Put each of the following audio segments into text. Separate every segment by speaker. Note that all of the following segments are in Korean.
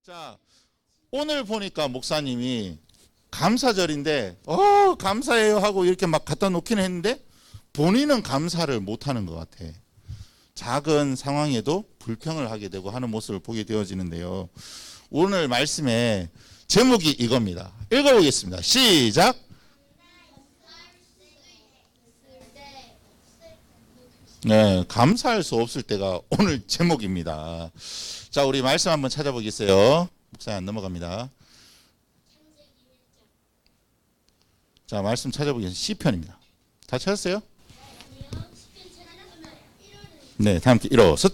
Speaker 1: 자, 오늘 보니까 목사님이 감사절인데 감사해요 하고 이렇게 막 갖다 놓긴 했는데 본인은 감사를 못하는 것 같아. 작은 상황에도 불평을 하게 되고 하는 모습을 보게 되어지는데요. 오늘 말씀의 제목이 이겁니다. 읽어보겠습니다. 시작. 네, 감사할 수 없을 때가 오늘 제목입니다. 자, 우리 말씀 한번 찾아보겠어요. 목사님 안 넘어갑니다. 자, 말씀 찾아보겠습니다. 시편입니다. 다 찾았어요? 네, 다 함께 일어서.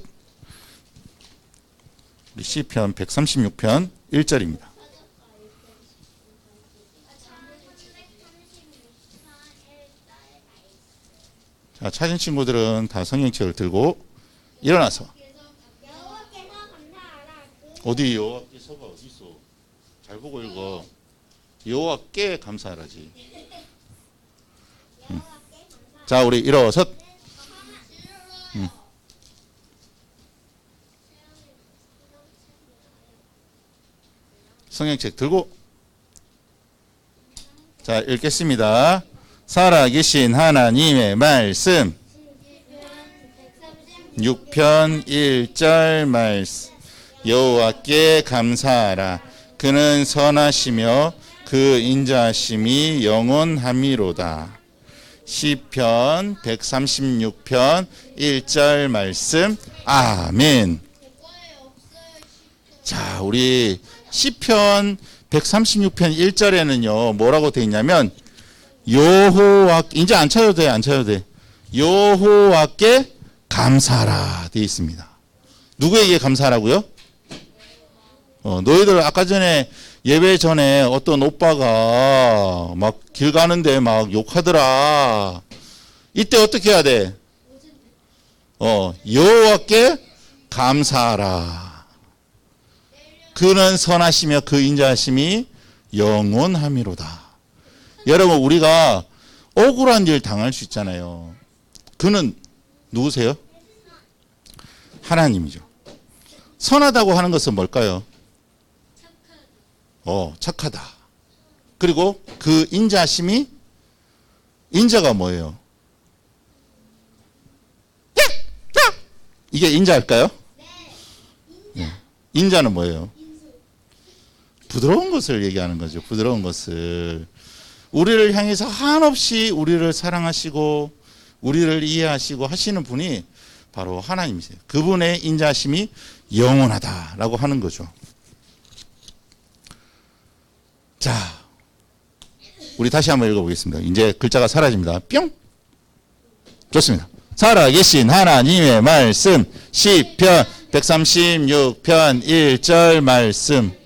Speaker 1: 우리 시편 136편 1절입니다. 자, 찾은 친구들은 다 성경책을 들고 일어나서. 어디 여호와께서가 어디 있어? 잘 보고 읽어. 여호와께 감사하라지. 자, 우리 일어서. 성경책 들고. 자, 읽겠습니다. 살아계신 하나님의 말씀 6편 1절 말씀. 여호와께 감사하라. 그는 선하시며 그 인자하심이 영원함이로다. 시편 136편 1절 말씀. 아멘. 자, 우리 시편 136편 1절에는요 뭐라고 되어 있냐면 여호와, 이제 안 찾아도 돼, 안 찾아도 돼. 여호와께 감사하라 되어 있습니다. 누구에게 감사하라고요? 너희들 아까 전에 예배 전에 어떤 오빠가 막 길 가는데 막 욕하더라. 이때 어떻게 해야 돼? 여호와께 감사하라. 그는 선하시며 그 인자하심이 영원함이로다. 여러분, 우리가 억울한 일 당할 수 있잖아요. 그는 누구세요? 하나님이죠. 선하다고 하는 것은 뭘까요? 착하다. 그리고 그 인자하심이, 인자가 뭐예요? 이게 인자일까요? 네. 인자는 뭐예요? 부드러운 것을 얘기하는 거죠. 부드러운 것을. 우리를 향해서 한없이 우리를 사랑하시고 우리를 이해하시고 하시는 분이 바로 하나님이세요. 그분의 인자하심이 영원하다라고 하는 거죠. 자, 우리 다시 한번 읽어보겠습니다. 이제 글자가 사라집니다. 뿅. 좋습니다. 살아계신 하나님의 말씀 시편 136편 1절 말씀.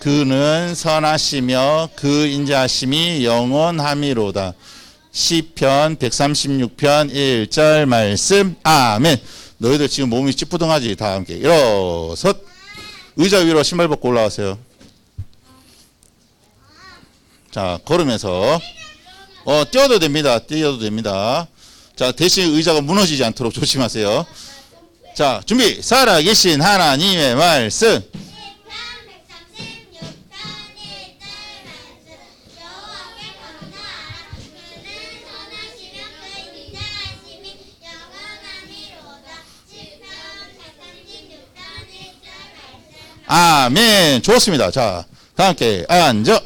Speaker 1: 그는 선하시며 그 인자하심이 영원함이로다. 시편 136편 1절 말씀. 아멘. 너희들 지금 몸이 찌뿌둥하지? 다 함께 일어서. 의자 위로 신발 벗고 올라가세요. 자, 걸으면서 뛰어도 됩니다. 뛰어도 됩니다. 자, 대신 의자가 무너지지 않도록 조심하세요. 자, 준비. 살아계신 하나님의 말씀. 아멘. 좋습니다. 자, 다 함께 앉아.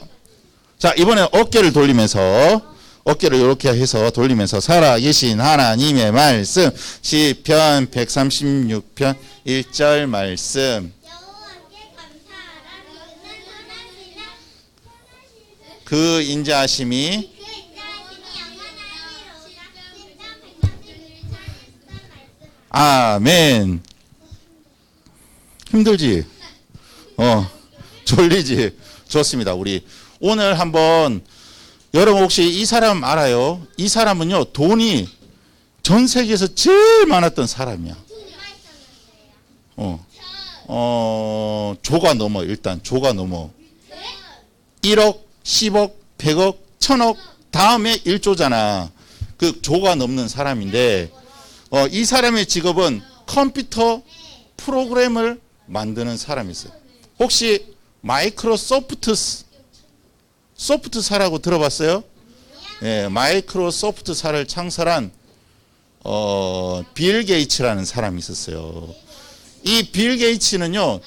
Speaker 1: 자, 이번에 어깨를 돌리면서, 어깨를 이렇게 해서 돌리면서 살아계신 하나님의 말씀 시편 136편 1절 말씀. 그 인자하심이 아멘. 힘들지? 졸리지? 좋습니다. 우리 오늘 한번, 여러분 혹시 이 사람 알아요? 이 사람은요, 돈이 전 세계에서 제일 많았던 사람이야. 조가 넘어. 일단 조가 넘어. 1억, 10억, 100억, 1000억, 다음에 1조잖아. 그 조가 넘는 사람인데 이 사람의 직업은 컴퓨터 프로그램을 만드는 사람이 있어요. 혹시 소프트사라고 들어봤어요? 예, 마이크로소프트사를 창설한 빌 게이츠라는 사람이 있었어요. 이 빌 게이츠는요,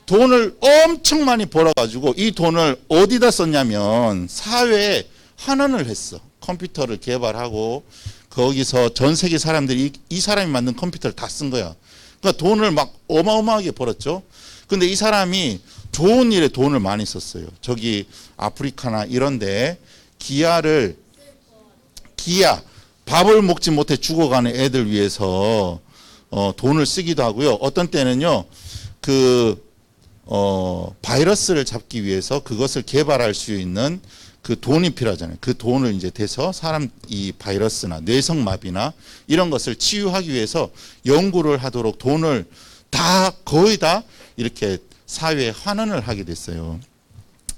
Speaker 1: 돈을 엄청 많이 벌어가지고 이 돈을 어디다 썼냐면 사회에 환원을 했어. 컴퓨터를 개발하고 거기서 전 세계 사람들이 이 사람이 만든 컴퓨터를 다 쓴 거야. 그러니까 돈을 막 어마어마하게 벌었죠. 근데 이 사람이 좋은 일에 돈을 많이 썼어요. 저기 아프리카나 이런데 기아 밥을 먹지 못해 죽어가는 애들 위해서 돈을 쓰기도 하고요. 어떤 때는요, 바이러스를 잡기 위해서 그것을 개발할 수 있는 그 돈이 필요하잖아요. 그 돈을 이제 대서 이 바이러스나 뇌성마비나 이런 것을 치유하기 위해서 연구를 하도록 돈을 거의 다 이렇게 사회에 환원을 하게 됐어요.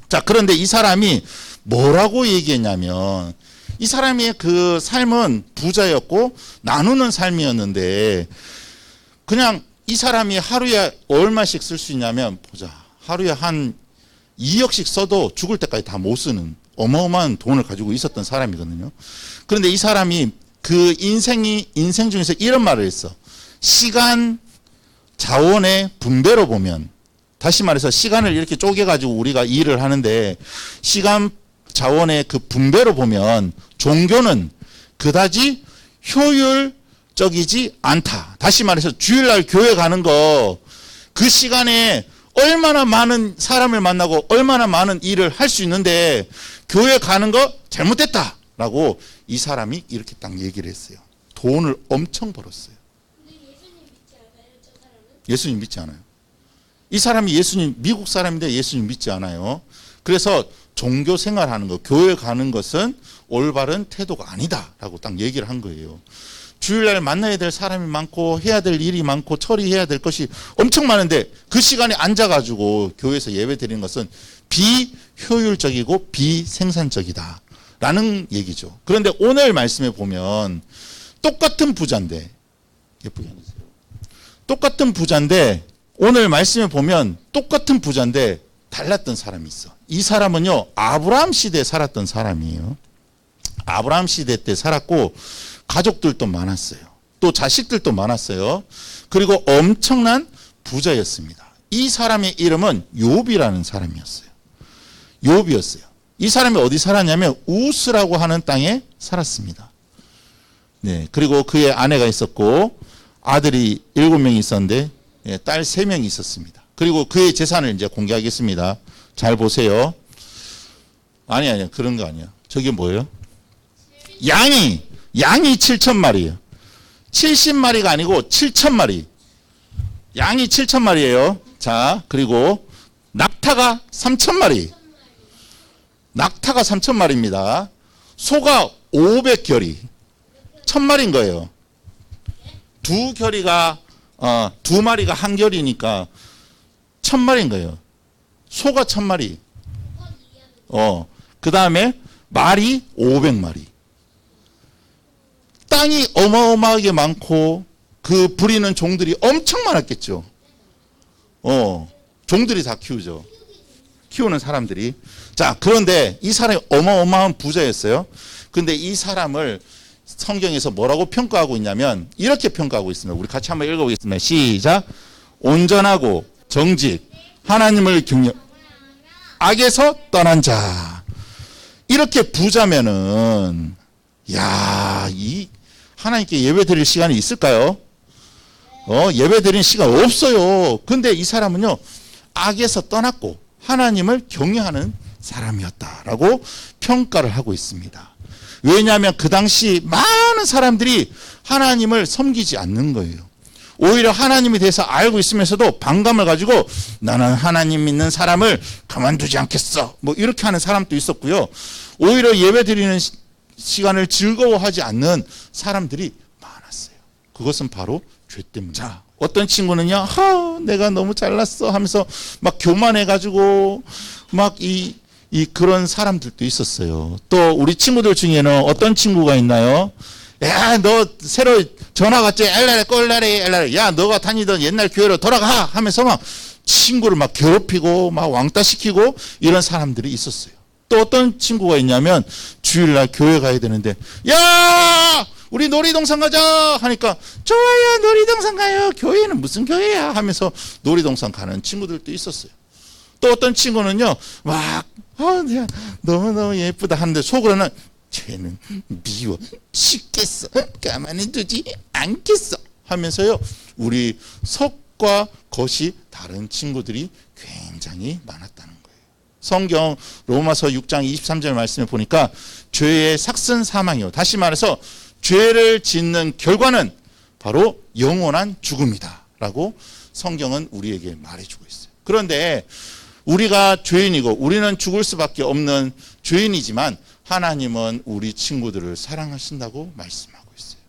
Speaker 1: 자, 그런데 이 사람이 뭐라고 얘기했냐면, 이 사람의 그 삶은 부자였고 나누는 삶이었는데, 그냥 이 사람이 하루에 얼마씩 쓸 수 있냐면, 보자, 하루에 한 2억씩 써도 죽을 때까지 다 못 쓰는 어마어마한 돈을 가지고 있었던 사람이거든요. 그런데 이 사람이 그 인생 중에서 이런 말을 했어. 시간 자원의 분배로 보면, 다시 말해서 시간을 이렇게 쪼개가지고 우리가 일을 하는데, 시간 자원의 그 분배로 보면 종교는 그다지 효율적이지 않다. 다시 말해서 주일날 교회 가는 거, 그 시간에 얼마나 많은 사람을 만나고 얼마나 많은 일을 할 수 있는데 교회 가는 거 잘못됐다라고 이 사람이 이렇게 딱 얘기를 했어요. 돈을 엄청 벌었어요. 예수님 믿지 않아요. 이 사람이 미국 사람인데 예수님 믿지 않아요. 그래서 종교 생활하는 거, 교회 가는 것은 올바른 태도가 아니다라고 딱 얘기를 한 거예요. 주일날 만나야 될 사람이 많고 해야 될 일이 많고 처리해야 될 것이 엄청 많은데 그 시간에 앉아가지고 교회에서 예배 드리는 것은 비효율적이고 비생산적이다라는 얘기죠. 그런데 오늘 말씀에 보면 똑같은 부자인데, 예쁘게 해주세요. 똑같은 부자인데 오늘 말씀에 보면 똑같은 부자인데 달랐던 사람이 있어. 이 사람은요, 아브라함 시대에 살았던 사람이에요. 아브라함 시대 때 살았고 가족들도 많았어요. 또 자식들도 많았어요. 그리고 엄청난 부자였습니다. 이 사람의 이름은 욥이라는 사람이었어요. 욥이었어요. 이 사람이 어디 살았냐면 우스라고 하는 땅에 살았습니다. 네, 그리고 그의 아내가 있었고 아들이 7명이 있었는데 딸 3명이 있었습니다. 그리고 그의 재산을 이제 공개하겠습니다. 잘 보세요. 아니 그런 거 아니야. 저게 뭐예요? 양이 7,000마리예요. 70마리가 아니고 7,000마리. 양이 7,000마리예요. 자, 그리고 낙타가 3,000마리. 낙타가 3,000마리입니다. 소가 500결이. 1,000마리인 거예요. 두 마리가 한 결이니까 1,000마리인 거예요. 소가 1,000마리. 그 다음에 말이 500마리. 땅이 어마어마하게 많고 그 부리는 종들이 엄청 많았겠죠. 종들이 다 키우죠. 키우는 사람들이. 자, 그런데 이 사람이 어마어마한 부자였어요. 근데 이 사람을 성경에서 뭐라고 평가하고 있냐면 이렇게 평가하고 있습니다. 우리 같이 한번 읽어보겠습니다. 시작. 온전하고 정직, 하나님을 경외, 악에서 떠난 자. 이렇게 부자면은, 이 하나님께 예배 드릴 시간이 있을까요? 예배 드리는 시간 없어요. 근데 이 사람은요, 악에서 떠났고 하나님을 경외하는 사람이었다라고 평가를 하고 있습니다. 왜냐하면 그 당시 많은 사람들이 하나님을 섬기지 않는 거예요. 오히려 하나님에 대해서 알고 있으면서도 반감을 가지고 나는 하나님 믿는 사람을 가만두지 않겠어. 뭐 이렇게 하는 사람도 있었고요. 오히려 예배 드리는 시간을 즐거워하지 않는 사람들이 많았어요. 그것은 바로 죄 때문이다. 어떤 친구는요, 내가 너무 잘났어 하면서 막 교만해가지고 막 그런 사람들도 있었어요. 또 우리 친구들 중에는 어떤 친구가 있나요? 야, 너 새로 전화 왔지. 엘라레 꼴라레 엘라레. 야, 너가 다니던 옛날 교회로 돌아가 하면서 막 친구를 막 괴롭히고 막 왕따시키고 이런 사람들이 있었어요. 또 어떤 친구가 있냐면 주일날 교회 가야 되는데 야, 우리 놀이동산 가자 하니까 좋아요, 놀이동산 가요. 교회는 무슨 교회야 하면서 놀이동산 가는 친구들도 있었어요. 또 어떤 친구는요 막 너무너무 예쁘다 하는데 속으로는 쟤는 미워 죽겠어, 가만히 두지 않겠어 하면서요 우리 속과 겉이 다른 친구들이 굉장히 많았다는 거예요. 성경 로마서 6장 23절 말씀에 보니까 죄의 삭슨 사망이요, 다시 말해서 죄를 짓는 결과는 바로 영원한 죽음이다 라고 성경은 우리에게 말해주고 있어요. 그런데 우리가 죄인이고 우리는 죽을 수밖에 없는 죄인이지만 하나님은 우리 친구들을 사랑하신다고 말씀하고 있어요.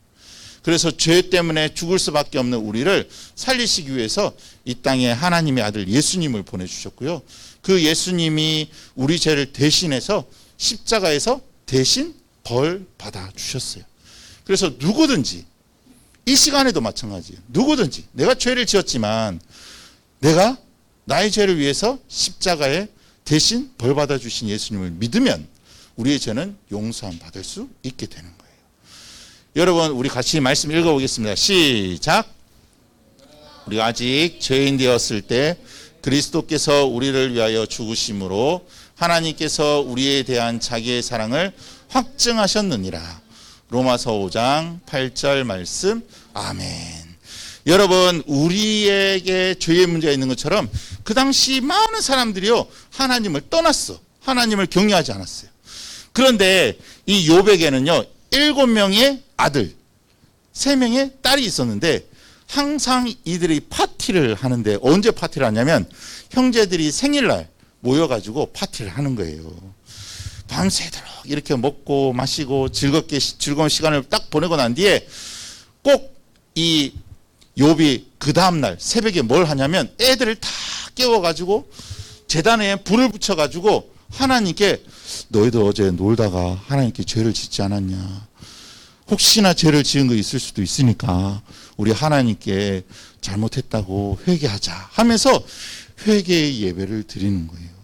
Speaker 1: 그래서 죄 때문에 죽을 수밖에 없는 우리를 살리시기 위해서 이 땅에 하나님의 아들 예수님을 보내주셨고요. 그 예수님이 우리 죄를 대신해서 십자가에서 대신 벌 받아주셨어요. 그래서 누구든지 이 시간에도 마찬가지예요. 누구든지 내가 죄를 지었지만 내가 나의 죄를 위해서 십자가에 대신 벌 받아주신 예수님을 믿으면 우리의 죄는 용서함 받을 수 있게 되는 거예요. 여러분 우리 같이 말씀 읽어보겠습니다. 시작. 우리가 아직 죄인 되었을 때 그리스도께서 우리를 위하여 죽으심으로 하나님께서 우리에 대한 자기의 사랑을 확증하셨느니라. 로마서 5장 8절 말씀. 아멘. 여러분 우리에게 죄의 문제가 있는 것처럼 그 당시 많은 사람들이요 하나님을 떠났어. 하나님을 경외하지 않았어요. 그런데 이 욥에게는요 7명의 아들 3명의 딸이 있었는데 항상 이들이 파티를 하는데 언제 파티를 하냐면 형제들이 생일날 모여가지고 파티를 하는 거예요. 밤새도록 이렇게 먹고 마시고 즐거운 시간을 딱 보내고 난 뒤에 꼭 이 욥이 그 다음날 새벽에 뭘 하냐면 애들을 다 깨워가지고 제단에 불을 붙여가지고 하나님께 너희들 어제 놀다가 하나님께 죄를 짓지 않았냐, 혹시나 죄를 지은 거 있을 수도 있으니까 우리 하나님께 잘못했다고 회개하자 하면서 회개의 예배를 드리는 거예요.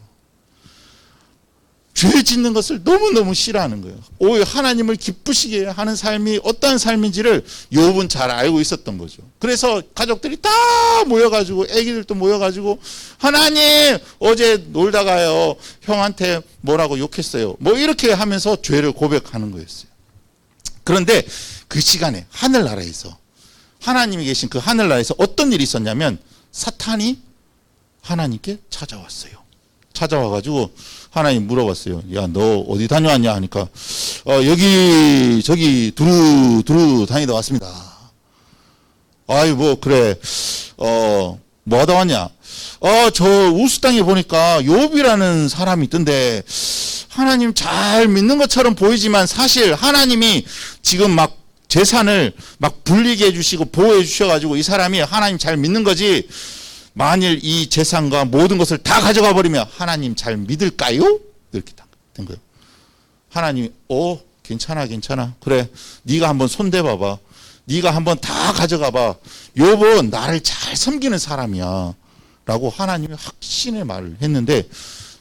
Speaker 1: 죄 짓는 것을 너무너무 싫어하는 거예요. 오히려 하나님을 기쁘시게 하는 삶이 어떠한 삶인지를 욥은 잘 알고 있었던 거죠. 그래서 가족들이 다 모여가지고 애기들도 모여가지고 하나님 어제 놀다가요 형한테 뭐라고 욕했어요 뭐 이렇게 하면서 죄를 고백하는 거였어요. 그런데 그 시간에 하늘나라에서 하나님이 계신 그 하늘나라에서 어떤 일이 있었냐면 사탄이 하나님께 찾아왔어요. 찾아와가지고 하나님 물어봤어요. 야, 너 어디 다녀왔냐 하니까 여기 저기 두루 다니다 왔습니다. 아이 뭐 그래 뭐 하다 왔냐? 저 우스 땅에 보니까 욥이라는 사람이 있던데 하나님 잘 믿는 것처럼 보이지만 사실 하나님이 지금 막 재산을 막 불리게 해주시고 보호해 주셔가지고 이 사람이 하나님 잘 믿는 거지, 만일 이 재산과 모든 것을 다 가져가 버리면 하나님 잘 믿을까요? 이렇게 된 거예요. 하나님이 괜찮아 그래 네가 한번 손대봐봐, 네가 한번 다 가져가봐, 욥은 나를 잘 섬기는 사람이야 라고 하나님이 확신의 말을 했는데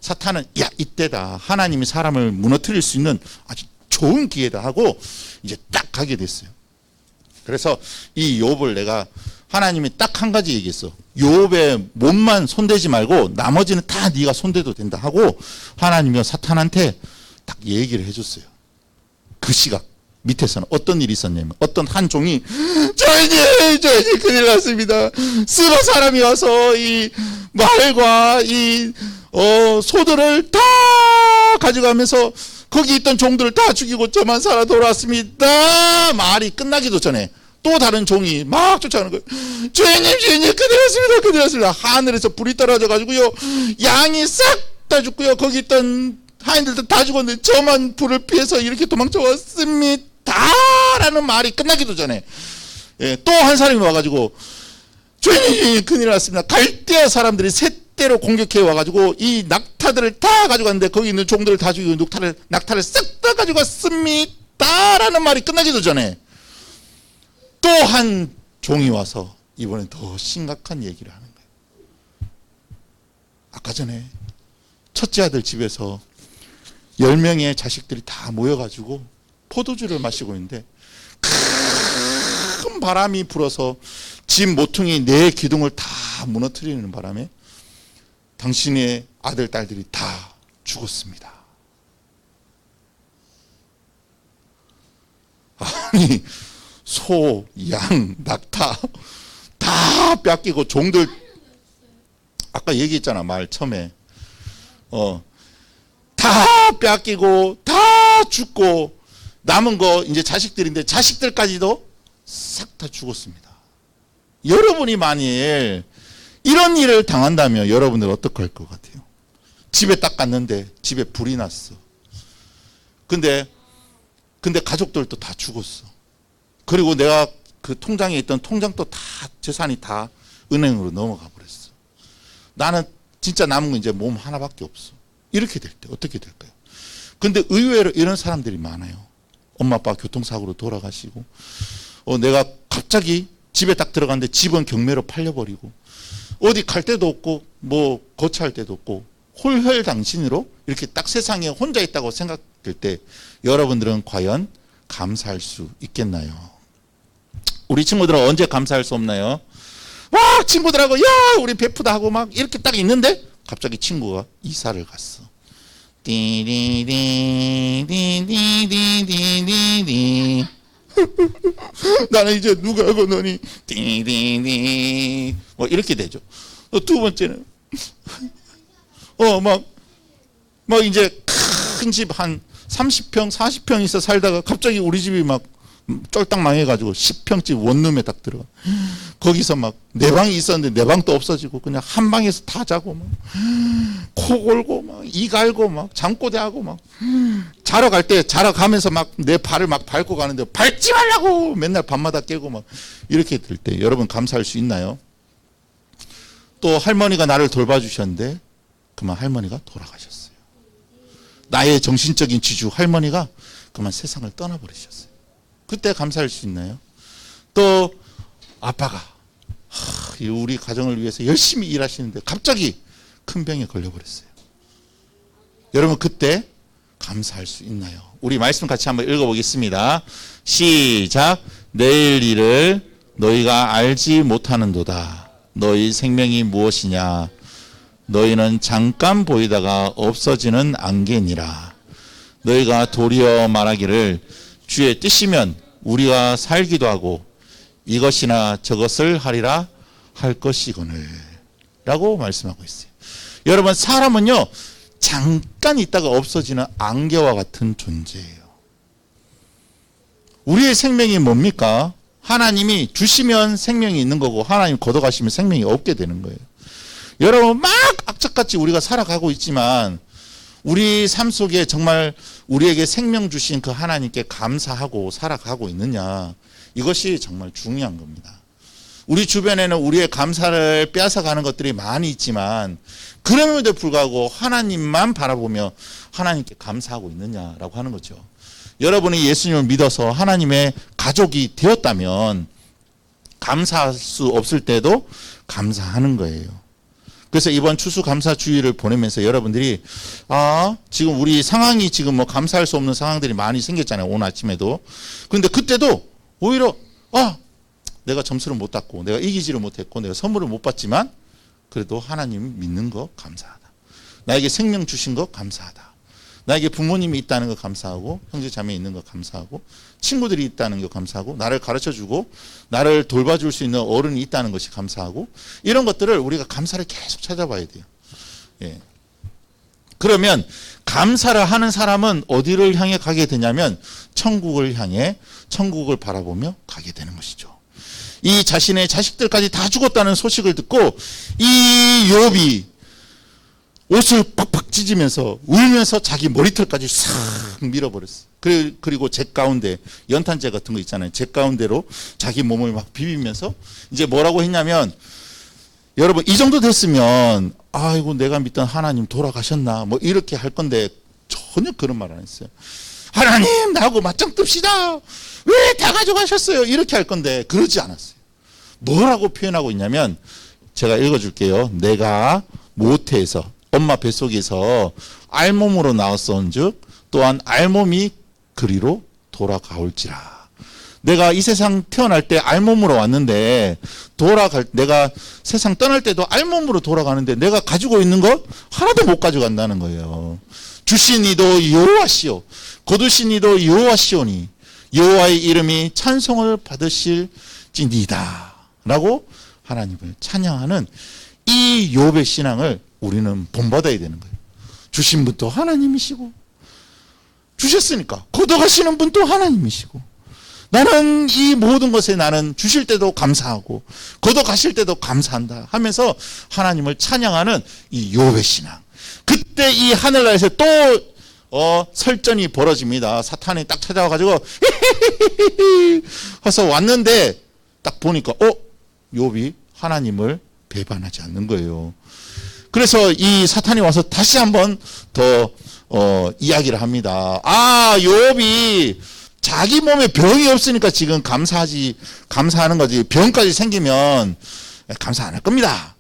Speaker 1: 사탄은 야 이때다, 하나님이 사람을 무너뜨릴 수 있는 아주 좋은 기회다 하고 이제 딱 가게 됐어요. 그래서 이 욥을 내가 하나님이 딱 한 가지 얘기했어. 욥의 몸만 손대지 말고 나머지는 다 네가 손대도 된다 하고 하나님이 사탄한테 딱 얘기를 해줬어요. 그 시각 밑에서는 어떤 일이 있었냐면 어떤 한 종이 저희님 큰일 났습니다. 스바 사람이 와서 이 말과 이 소들을 다 가져가면서 거기 있던 종들을 다 죽이고 저만 살아 돌아왔습니다. 말이 끝나기도 전에 또 다른 종이 막 쫓아가는 거예요. 주인님 큰일 났습니다. 하늘에서 불이 떨어져 가지고요 양이 싹 다 죽고요 거기 있던 하인들도 다 죽었는데 저만 불을 피해서 이렇게 도망쳐 왔습니다 라는 말이 끝나기도 전에 또 한 사람이 와가지고 주인님 큰일 났습니다. 갈대아 사람들이 셋대로 공격해 와가지고 이 낙타들을 다 가져갔는데 거기 있는 종들을 다 죽이고 낙타를 싹 다 가져갔습니다 라는 말이 끝나기도 전에 또 한 종이 와서 이번엔 더 심각한 얘기를 하는 거예요. 아까 전에 첫째 아들 집에서 10명의 자식들이 다 모여가지고 포도주를 마시고 있는데 큰 바람이 불어서 집 모퉁이 네 기둥을 다 무너뜨리는 바람에 당신의 아들, 딸들이 다 죽었습니다. 아니, 소, 양, 낙타 다 뺏기고 종들, 아까 얘기했잖아, 말 처음에. 다 뺏기고 다 죽고 남은 거 이제 자식들인데 자식들까지도 싹 다 죽었습니다. 여러분이 만일 이런 일을 당한다면 여러분들 어떻게 할 것 같아요? 집에 딱 갔는데 집에 불이 났어. 근데 가족들도 다 죽었어. 그리고 내가 그 통장에 있던 통장도 다 재산이 다 은행으로 넘어가 버렸어. 나는 진짜 남은 건 이제 몸 하나밖에 없어. 이렇게 될 때 어떻게 될까요? 근데 의외로 이런 사람들이 많아요. 엄마 아빠 교통사고로 돌아가시고 내가 갑자기 집에 딱 들어갔는데 집은 경매로 팔려버리고 어디 갈 데도 없고 뭐 거처할 데도 없고 홀혈당신으로 이렇게 딱 세상에 혼자 있다고 생각될 때 여러분들은 과연 감사할 수 있겠나요? 우리 친구들은 언제 감사할 수 없나요? 와, 친구들하고 야 우리 베푸다 하고 막 이렇게 딱 있는데 갑자기 친구가 이사를 갔어. 띠리리리리리리리리 나는 이제 누가 하고 너니 띠리리 뭐 이렇게 되죠. 두 번째는 막 이제 큰 집 한 30평 40평 있어 살다가 갑자기 우리 집이 막 쫄딱 망해가지고 10평집 원룸에 딱 들어가. 거기서 막 내 방이 있었는데 내 방도 없어지고 그냥 한 방에서 다 자고 막 코 골고 막 이 갈고 막 잠꼬대하고 막 자러 갈 때 자러 가면서 막 내 발을 막 밟고 가는데 밟지 말라고 맨날 밤마다 깨고 막 이렇게 될 때 여러분 감사할 수 있나요? 또 할머니가 나를 돌봐주셨는데 그만 할머니가 돌아가셨어요. 나의 정신적인 지주 할머니가 그만 세상을 떠나버리셨어요. 그때 감사할 수 있나요? 또 아빠가 우리 가정을 위해서 열심히 일하시는데 갑자기 큰 병에 걸려버렸어요. 여러분 그때 감사할 수 있나요? 우리 말씀 같이 한번 읽어보겠습니다. 시작. 내일 일을 너희가 알지 못하는도다. 너희 생명이 무엇이냐? 너희는 잠깐 보이다가 없어지는 안개니라. 너희가 도리어 말하기를 주의 뜻이면 우리가 살기도 하고 이것이나 저것을 하리라 할 것이거늘 라고 말씀하고 있어요. 여러분 사람은요 잠깐 있다가 없어지는 안개와 같은 존재예요. 우리의 생명이 뭡니까? 하나님이 주시면 생명이 있는 거고 하나님 걷어가시면 생명이 없게 되는 거예요. 여러분 막 악착같이 우리가 살아가고 있지만 우리 삶 속에 정말 우리에게 생명 주신 그 하나님께 감사하고 살아가고 있느냐, 이것이 정말 중요한 겁니다. 우리 주변에는 우리의 감사를 빼앗아가는 것들이 많이 있지만 그럼에도 불구하고 하나님만 바라보며 하나님께 감사하고 있느냐라고 하는 거죠. 여러분이 예수님을 믿어서 하나님의 가족이 되었다면 감사할 수 없을 때도 감사하는 거예요. 그래서 이번 추수감사주의를 보내면서 여러분들이 지금 우리 상황이 지금 뭐 감사할 수 없는 상황들이 많이 생겼잖아요. 오늘 아침에도. 그런데 그때도 오히려 내가 점수를 못 땄고 내가 이기지를 못했고 내가 선물을 못 받지만 그래도 하나님 믿는 거 감사하다. 나에게 생명 주신 거 감사하다. 나에게 부모님이 있다는 거 감사하고 형제 자매 있는 거 감사하고 친구들이 있다는 거 감사하고 나를 가르쳐주고 나를 돌봐줄 수 있는 어른이 있다는 것이 감사하고 이런 것들을 우리가 감사를 계속 찾아봐야 돼요. 예. 그러면 감사를 하는 사람은 어디를 향해 가게 되냐면 천국을 향해 천국을 바라보며 가게 되는 것이죠. 이 자신의 자식들까지 다 죽었다는 소식을 듣고 이 욥이 옷을 팍팍 찢으면서 울면서 자기 머리털까지 싹 밀어버렸어. 그리고 제 가운데 연탄재 같은 거 있잖아요. 제 가운데로 자기 몸을 막 비비면서 이제 뭐라고 했냐면 여러분 이 정도 됐으면 아이고 내가 믿던 하나님 돌아가셨나 뭐 이렇게 할 건데 전혀 그런 말 안 했어요. 하나님 나하고 맞짱 뜹시다. 왜 다 가져가셨어요? 이렇게 할 건데 그러지 않았어요. 뭐라고 표현하고 있냐면 제가 읽어줄게요. 내가 모태에서 엄마 뱃속에서 알몸으로 나왔었은즉 또한 알몸이 그리로 돌아가올지라. 내가 이 세상 태어날 때 알몸으로 왔는데 내가 세상 떠날 때도 알몸으로 돌아가는데 내가 가지고 있는 것 하나도 못 가져간다는 거예요. 주신 이도 여호와시오 거두신 이도 여호와시오니 여호와의 이름이 찬송을 받으실지니이다 라고 하나님을 찬양하는 이 욥의 신앙을 우리는 본받아야 되는 거예요. 주신 분도 하나님이시고 주셨으니까 걷어가시는 분도 하나님이시고 나는 이 모든 것에 나는 주실 때도 감사하고 걷어가실 때도 감사한다 하면서 하나님을 찬양하는 이 욥의 신앙. 그때 이 하늘나라에서 또 설전이 벌어집니다. 사탄이 딱 찾아와가지고 해서 왔는데 딱 보니까 욥이 하나님을 배반하지 않는 거예요. 그래서 이 사탄이 와서 다시 한번 더 이야기를 합니다. 욥이 자기 몸에 병이 없으니까 지금 감사하는 거지. 병까지 생기면 감사 안 할 겁니다.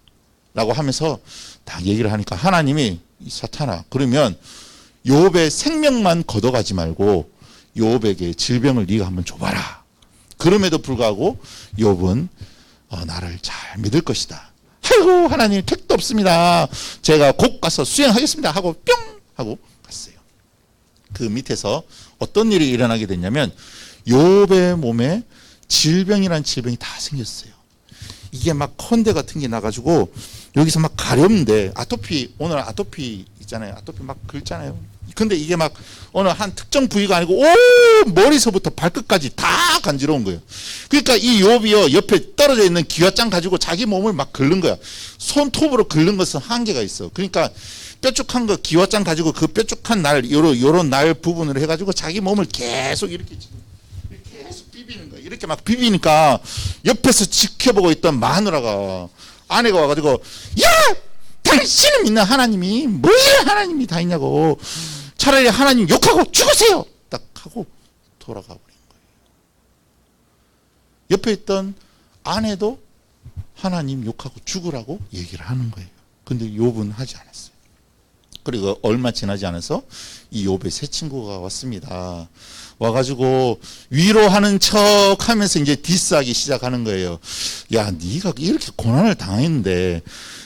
Speaker 1: 라고 하면서 딱 얘기를 하니까 하나님이 이 사탄아 그러면 욥의 생명만 걷어가지 말고 욥에게 질병을 네가 한번 줘봐라. 그럼에도 불구하고 욥은 나를 잘 믿을 것이다. 아이고 하나님 택도 없습니다. 제가 곧 가서 수행하겠습니다 하고 뿅 하고 갔어요. 그 밑에서 어떤 일이 일어나게 됐냐면 욥의 몸에 질병이라는 질병이 다 생겼어요. 이게 막 컨대 같은 게 나가지고 여기서 막 가렵는데 오늘 아토피 있잖아요. 아토피 막 긁잖아요. 근데 이게 막 어느 한 특정 부위가 아니고 머리서부터 발끝까지 다 간지러운 거예요. 그러니까 이 욥이요 옆에 떨어져 있는 기와장 가지고 자기 몸을 막 긁는 거야. 손톱으로 긁는 것은 한계가 있어. 그러니까 뾰족한 거 기와장 가지고 그 뾰족한 요런 날 부분으로 해가지고 자기 몸을 계속 이렇게 계속 비비는 거야. 이렇게 막 비비니까 옆에서 지켜보고 있던 마누라가 아내가 와가지고 야! 당신은 믿는 하나님이 뭘 하나님이 다 있냐고. 차라리 하나님 욕하고 죽으세요. 딱 하고 돌아가 버린 거예요. 옆에 있던 아내도 하나님 욕하고 죽으라고 얘기를 하는 거예요. 근데 욥은 하지 않았어요. 그리고 얼마 지나지 않아서 이 욥의 새 친구가 왔습니다. 와가지고 위로하는 척 하면서 이제 디스하기 시작하는 거예요. 야, 네가 이렇게 고난을 당했는데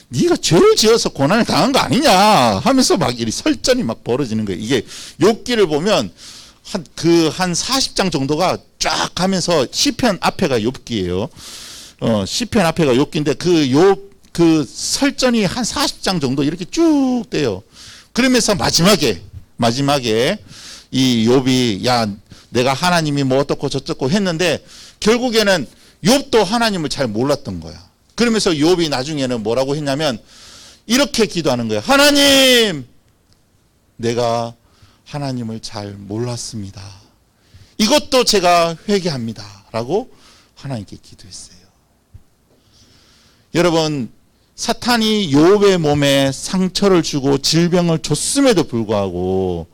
Speaker 1: 네가 죄를 지어서 고난을 당한 거 아니냐 하면서 막 이 설전이 막 벌어지는 거예요. 이게 욥기를 보면 한 40장 정도가 쫙 가면서 시편 앞에가 욥기예요. 시편 앞에가 욥기인데 그 설전이 한 40장 정도 이렇게 쭉 돼요. 그러면서 마지막에 이 욥이 야 내가 하나님이 뭐 어떻고 저쩌고 했는데 결국에는 욥도 하나님을 잘 몰랐던 거야. 그러면서 욥이 나중에는 뭐라고 했냐면 이렇게 기도하는 거예요. 하나님 내가 하나님을 잘 몰랐습니다. 이것도 제가 회개합니다 라고 하나님께 기도했어요. 여러분 사탄이 욥의 몸에 상처를 주고 질병을 줬음에도 불구하고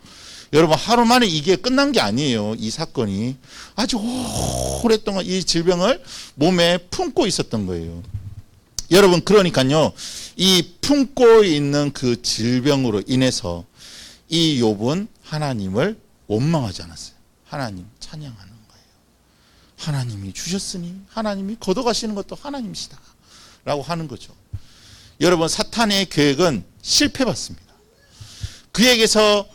Speaker 1: 여러분 하루 만에 이게 끝난 게 아니에요. 이 사건이 아주 오랫동안 이 질병을 몸에 품고 있었던 거예요. 여러분 그러니까요 이 품고 있는 그 질병으로 인해서 이 욥은 하나님을 원망하지 않았어요. 하나님 찬양하는 거예요. 하나님이 주셨으니 하나님이 걷어가시는 것도 하나님이시다 라고 하는 거죠. 여러분 사탄의 계획은 실패받습니다. 그에게서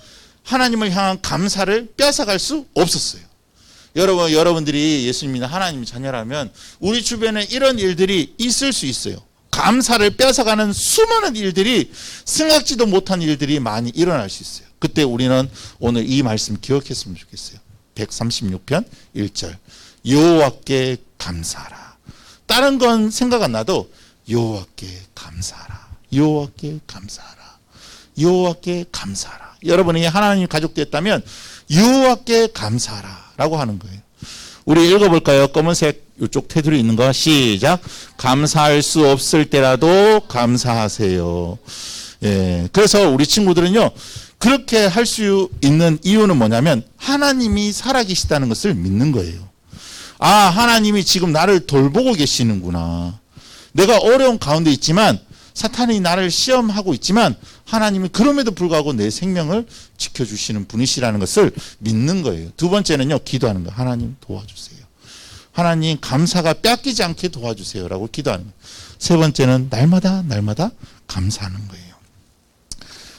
Speaker 1: 하나님을 향한 감사를 뺏어갈 수 없었어요. 여러분들이 예수님 믿는 하나님 자녀라면 우리 주변에 이런 일들이 있을 수 있어요. 감사를 뺏어가는 수많은 일들이 생각지도 못한 일들이 많이 일어날 수 있어요. 그때 우리는 오늘 이 말씀 기억했으면 좋겠어요. 136편 1절 여호와께 감사하라. 다른 건 생각 안 나도 여호와께 감사하라. 여호와께 감사하라. 여호와께 감사하라. 여러분이 하나님 가족 됐다면 여호와께 감사하라 라고 하는 거예요. 우리 읽어볼까요? 검은색 이쪽 테두리 있는 거 시작. 감사할 수 없을 때라도 감사하세요. 예, 그래서 우리 친구들은요 그렇게 할 수 있는 이유는 뭐냐면 하나님이 살아계시다는 것을 믿는 거예요. 아, 하나님이 지금 나를 돌보고 계시는구나. 내가 어려운 가운데 있지만 사탄이 나를 시험하고 있지만 하나님이 그럼에도 불구하고 내 생명을 지켜주시는 분이시라는 것을 믿는 거예요. 두 번째는요, 기도하는 거예요. 하나님 도와주세요. 하나님 감사가 뺏기지 않게 도와주세요라고 기도하는 거예요. 세 번째는 날마다 감사하는 거예요.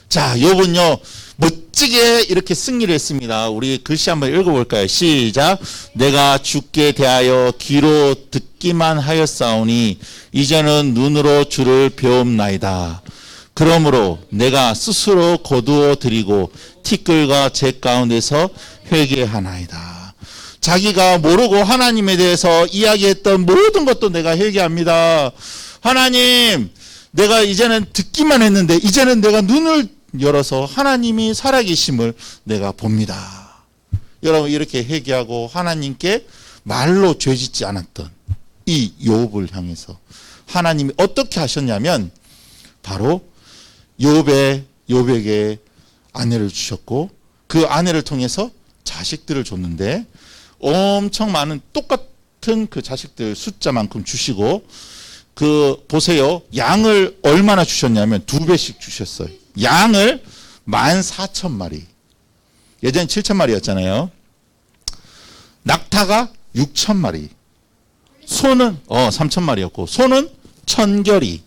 Speaker 1: 자, 요번요 멋지게 이렇게 승리를 했습니다. 우리 글씨 한번 읽어볼까요? 시작. 내가 주께 대하여 귀로 듣기만 하였사오니 이제는 눈으로 주를 배움나이다. 그러므로 내가 스스로 거두어 드리고 티끌과 재 가운데서 회개하나이다. 자기가 모르고 하나님에 대해서 이야기했던 모든 것도 내가 회개합니다. 하나님, 내가 이제는 듣기만 했는데 이제는 내가 눈을 열어서 하나님이 살아계심을 내가 봅니다. 여러분, 이렇게 회개하고 하나님께 말로 죄짓지 않았던 이 욥을 향해서 하나님이 어떻게 하셨냐면 바로 욥에게 아내를 주셨고 그 아내를 통해서 자식들을 줬는데 엄청 많은 똑같은 그 자식들 숫자만큼 주시고 그 보세요. 양을 얼마나 주셨냐면 2배씩 주셨어요. 양을 14,000마리. 예전에 7,000마리였잖아요. 낙타가 6,000마리. 소는 3,000마리였고 소는 1,000결이.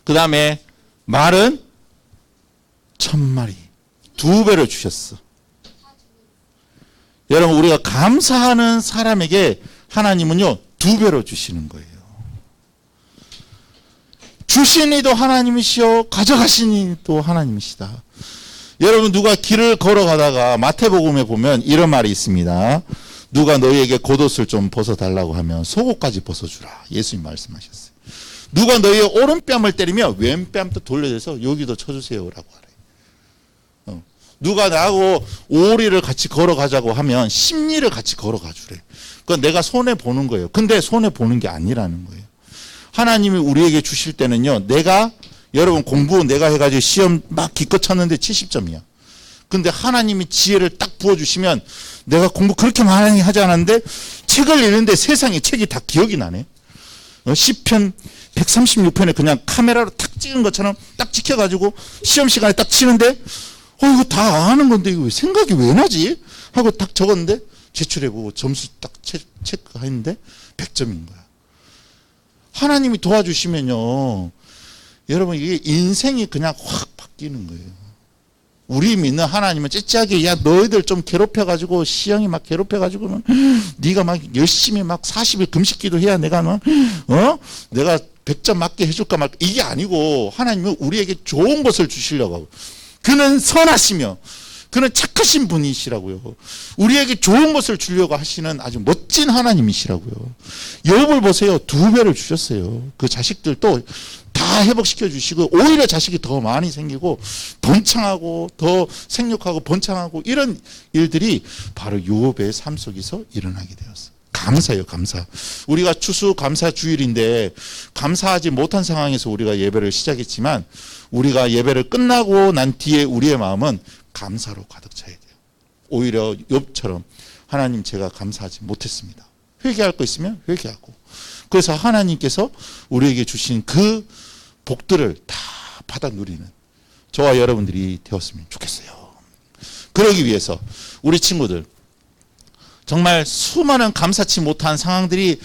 Speaker 1: 그 다음에 말은 1,000마리. 2배를 주셨어. 여러분, 우리가 감사하는 사람에게 하나님은요 2배로 주시는 거예요. 주신 이도 하나님이시요 가져가신 이도 하나님이시다. 여러분, 누가 길을 걸어가다가 마태복음에 보면 이런 말이 있습니다. 누가 너희에게 겉옷을 좀 벗어달라고 하면 속옷까지 벗어주라. 예수님 말씀하셨어요. 누가 너희의 오른뺨을 때리면 왼뺨도 돌려줘서 여기도 쳐주세요라고 하래. 누가 나하고 오리를 같이 걸어가자고 하면 십리를 같이 걸어가 주래. 그건 내가 손해 보는 거예요. 근데 손해 보는 게 아니라는 거예요. 하나님이 우리에게 주실 때는요, 여러분 공부 내가 해가지고 시험 막 기껏 쳤는데 70점이야. 근데 하나님이 지혜를 딱 부어주시면 내가 공부 그렇게 많이 하지 않았는데 책을 읽는데 세상에 책이 다 기억이 나네. 시편 136편에 그냥 카메라로 탁 찍은 것처럼 딱 찍혀가지고 시험 시간에 딱 치는데 이거 다 아는 건데 이거 생각이 왜 나지? 하고 딱 적었는데 제출해보고 점수 딱 체크했는데 100점인 거야. 하나님이 도와주시면요, 여러분 이게 인생이 그냥 확 바뀌는 거예요. 우리 믿는 하나님은 째째하게 야 너희들 좀 괴롭혀가지고 시영이 막 괴롭혀가지고는 네가 막 열심히 막 40일 금식기도 해야 내가 내가 100점 맞게 해줄까 말까 이게 아니고 하나님은 우리에게 좋은 것을 주시려고 하고 그는 선하시며 그는 착하신 분이시라고요. 우리에게 좋은 것을 주려고 하시는 아주 멋진 하나님이시라고요. 욥을 보세요. 2배를 주셨어요. 그 자식들도 다 회복시켜 주시고 오히려 자식이 더 많이 생기고 번창하고 더 생육하고 번창하고 이런 일들이 바로 욥의 삶 속에서 일어나게 되었어요. 감사해요, 감사. 우리가 추수감사 주일인데 감사하지 못한 상황에서 우리가 예배를 시작했지만 우리가 예배를 끝나고 난 뒤에 우리의 마음은 감사로 가득 차야 돼요. 오히려 욥처럼 하나님 제가 감사하지 못했습니다. 회개할 거 있으면 회개하고 그래서 하나님께서 우리에게 주신 그 복들을 다 받아 누리는 저와 여러분들이 되었으면 좋겠어요. 그러기 위해서 우리 친구들 정말 수많은 감사치 못한 상황들이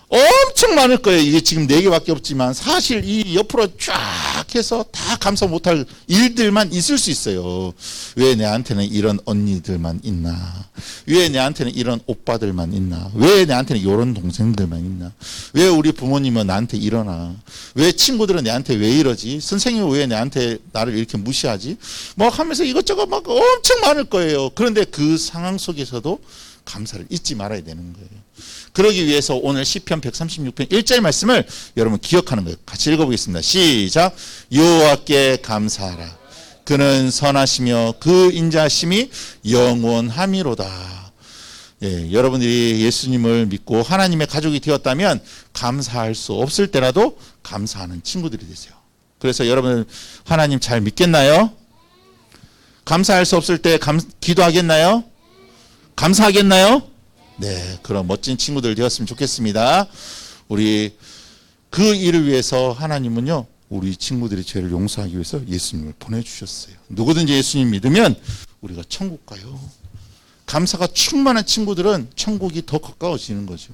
Speaker 1: 엄청 많을 거예요. 이게 지금 4개밖에 없지만 사실 이 옆으로 쫙 해서 다 감사 못할 일들만 있을 수 있어요. 왜 내한테는 이런 언니들만 있나? 왜 내한테는 이런 오빠들만 있나? 왜 내한테는 이런 동생들만 있나? 왜 우리 부모님은 나한테 이러나? 왜 친구들은 내한테 왜 이러지? 선생님은 왜 내한테 나를 이렇게 무시하지? 뭐 하면서 이것저것 막 엄청 많을 거예요. 그런데 그 상황 속에서도 감사를 잊지 말아야 되는 거예요. 그러기 위해서 오늘 시편 136편 1절 말씀을 여러분 기억하는 거예요. 같이 읽어보겠습니다. 시작. 여호와께 감사하라. 그는 선하시며 그 인자하심이 영원함이로다. 예, 여러분들이 예수님을 믿고 하나님의 가족이 되었다면 감사할 수 없을 때라도 감사하는 친구들이 되세요. 그래서 여러분 하나님 잘 믿겠나요? 감사할 수 없을 때 기도하겠나요? 감사하겠나요? 네, 그런 멋진 친구들 되었으면 좋겠습니다. 우리 그 일을 위해서 하나님은요, 우리 친구들의 죄를 용서하기 위해서 예수님을 보내주셨어요. 누구든지 예수님 믿으면 우리가 천국 가요. 감사가 충만한 친구들은 천국이 더 가까워지는 거죠.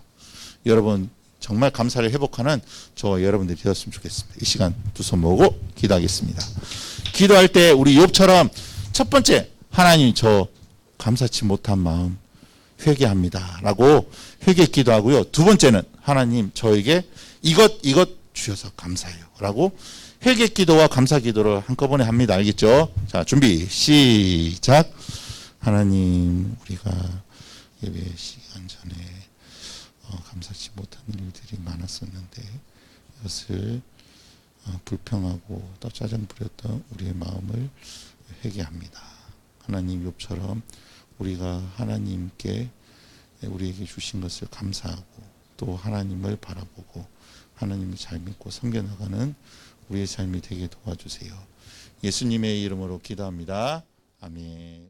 Speaker 1: 여러분 정말 감사를 회복하는 저와 여러분들이 되었으면 좋겠습니다. 이 시간 두 손 모으고 기도하겠습니다. 기도할 때 우리 욥처럼 첫 번째, 하나님 저 감사치 못한 마음 회개합니다 라고 회개 기도하고요. 두 번째는 하나님 저에게 이것 주셔서 감사해요 라고 회개 기도와 감사 기도를 한꺼번에 합니다. 알겠죠? 자, 준비 시작. 하나님 우리가 예배 시간 전에 감사치 못한 일들이 많았었는데 이것을 불평하고 또 짜증 부렸던 우리의 마음을 회개합니다. 하나님 욥처럼 우리가 하나님께 우리에게 주신 것을 감사하고 또 하나님을 바라보고 하나님을 잘 믿고 섬겨나가는 우리의 삶이 되게 도와주세요. 예수님의 이름으로 기도합니다. 아멘.